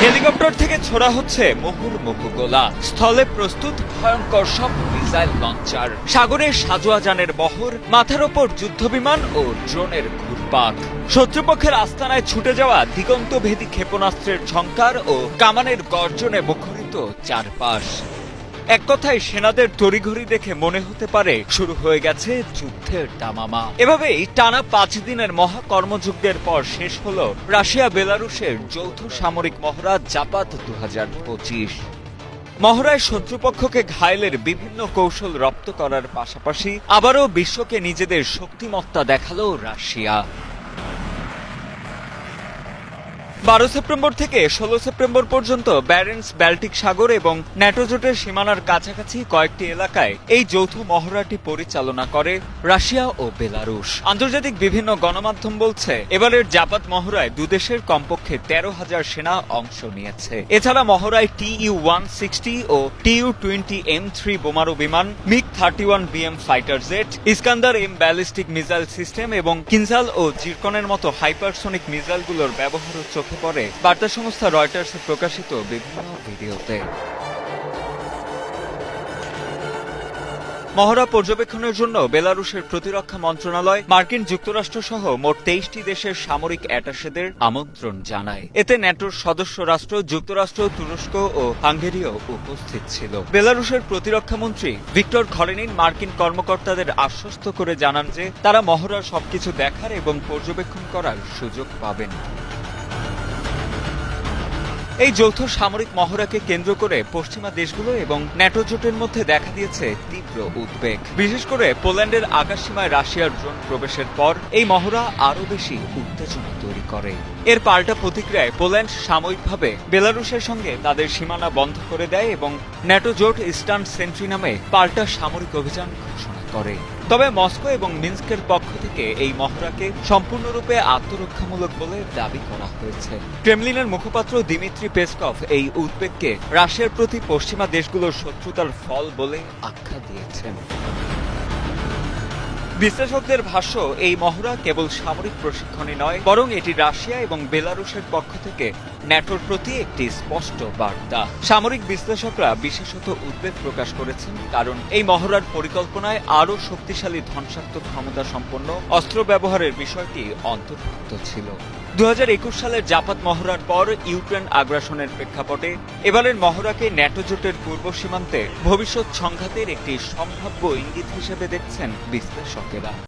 Helicopter থেকে ছোড়া হচ্ছে মুহুর্মুহু গোলা, স্থলে প্রস্তুত ভয়ঙ্কর সব মিসাইল লঞ্চার, সাগরে সাজোয়া যানের বহর, মাথার ওপর যুদ্ধবিমান ও ড্রোনের ঘুরপাক। শত্রুপক্ষের আস্তানায় ছুটে যাওয়া দিগন্তভেদী ক্ষেপণাস্ত্রের ঝংকার ও কামানের গর্জনে মুখরিত চারপাশ। এক কথায় সেনাদের তড়িঘড়ি দেখে মনে হতে পারে শুরু হয়ে গেছে যুদ্ধের দামামা। এভাবেই টানা 5 দিনের মহা কর্মযজ্ঞের পর শেষ হলো রাশিয়া বেলারুশের যৌথ সামরিক মহড়া জাপাত 2025। মহড়ায় শত্রুপক্ষকে ঘায়েলের বিভিন্ন কৌশল রপ্ত করার পাশাপাশি আবারও বিশ্বকে নিজেদের শক্তিমত্তা দেখালো রাশিয়া। 12 সেপ্টেম্বর থেকে 16 সেপ্টেম্বর পর্যন্ত ব্যারেন্টস বাল্টিক সাগর এবং ন্যাটো জোটের সীমানার কাছাকাছি কয়েকটি এলাকায় এই যৌথ মহড়াটি পরিচালনা করে রাশিয়া ও বেলারুশ। আন্তর্জাতিক বিভিন্ন গণমাধ্যম বলছে, এবারের জাপাত মহড়ায় দুদেশের কমপক্ষে 13,000 সেনা অংশ নিয়েছে। এছাড়া মহড়ায় TU-160 ও TU-20M3 বোমারু বিমান, MiG-31BM fighter jet, Iskander M ballistic missile system এবং কিনজাল ও জিরকনের মতো হাইপারসনিক মিসাইলগুলোর ব্যবহারও চোখে পড়ে বার্তা সংস্থা রয়টার্সে প্রকাশিত বিভিন্ন ভিডিওতে। মহড়া পর্যবেক্ষণের জন্য বেলারুশের প্রতিরক্ষা মন্ত্রণালয় মার্কিন যুক্তরাষ্ট্র সহ মোট 23টি দেশের সামরিক অ্যাটাশেদের আমন্ত্রণ জানায়। এতে ন্যাটোর সদস্য রাষ্ট্র যুক্তরাষ্ট্র, তুরস্ক ও হাঙ্গেরিও উপস্থিত ছিল। বেলারুশের প্রতিরক্ষা মন্ত্রী ভিক্টর খরেনিন মার্কিন কর্মকর্তাদের আশ্বস্ত করে জানান যে তারা মহড়ার সবকিছু দেখার এবং পর্যবেক্ষণ করার সুযোগ পাবেন। এই যৌথ সামরিক মহড়াকে কেন্দ্র করে পশ্চিমা দেশগুলো এবং ন্যাটো জোটের মধ্যে দেখা দিয়েছে তীব্র উদ্বেগ। বিশেষ করে পোল্যান্ডের আকাশসীমায় রাশিয়ার ড্রোন প্রবেশের পর এই মহড়া আরও বেশি উত্তেজনা তৈরি করে। এর পাল্টা প্রতিক্রিয়ায় পোল্যান্ড সাময়িকভাবে বেলারুশের সঙ্গে তাদের সীমানা বন্ধ করে দেয় এবং ন্যাটো জোট ইস্টার্ন সেন্ট্রি নামে পাল্টা সামরিক অভিযান ঘোষণা করে। তবে মস্কো এবং মিন্স্কের পক্ষ থেকে এই মহড়াকে সম্পূর্ণরূপে আত্মরক্ষামূলক বলে দাবি করা হয়েছে। ক্রেমলিনের মুখপাত্র দিমিত্রি পেসকভ এই উদ্বেগকে রাশিয়ার প্রতি পশ্চিমা দেশগুলোর শত্রুতার ফল বলে আখ্যা দিয়েছেন। বিশ্লেষকদের ভাষ্য, এই মহড়া কেবল সামরিক প্রশিক্ষণই নয়, বরং এটি রাশিয়া এবং বেলারুশের পক্ষ থেকে ন্যাটোর প্রতি একটি স্পষ্ট বার্তা। সামরিক বিশ্লেষকরা বিশেষত উদ্বেগ প্রকাশ করেছেন, কারণ এই মহড়ার পরিকল্পনায় আরও শক্তিশালী ধ্বংসাত্মক ক্ষমতা সম্পন্ন অস্ত্র ব্যবহারের বিষয়টি অন্তর্ভুক্ত ছিল। 2021 সালের জাপাত মহড়ার পর ইউক্রেন আগ্রাসনের প্রেক্ষাপটে এবারের মহড়াকে ন্যাটো জোটের পূর্ব সীমান্তে ভবিষ্যৎ সংঘাতের একটি সম্ভাব্য ইঙ্গিত হিসেবে দেখছেন বিশ্লেষকেরা।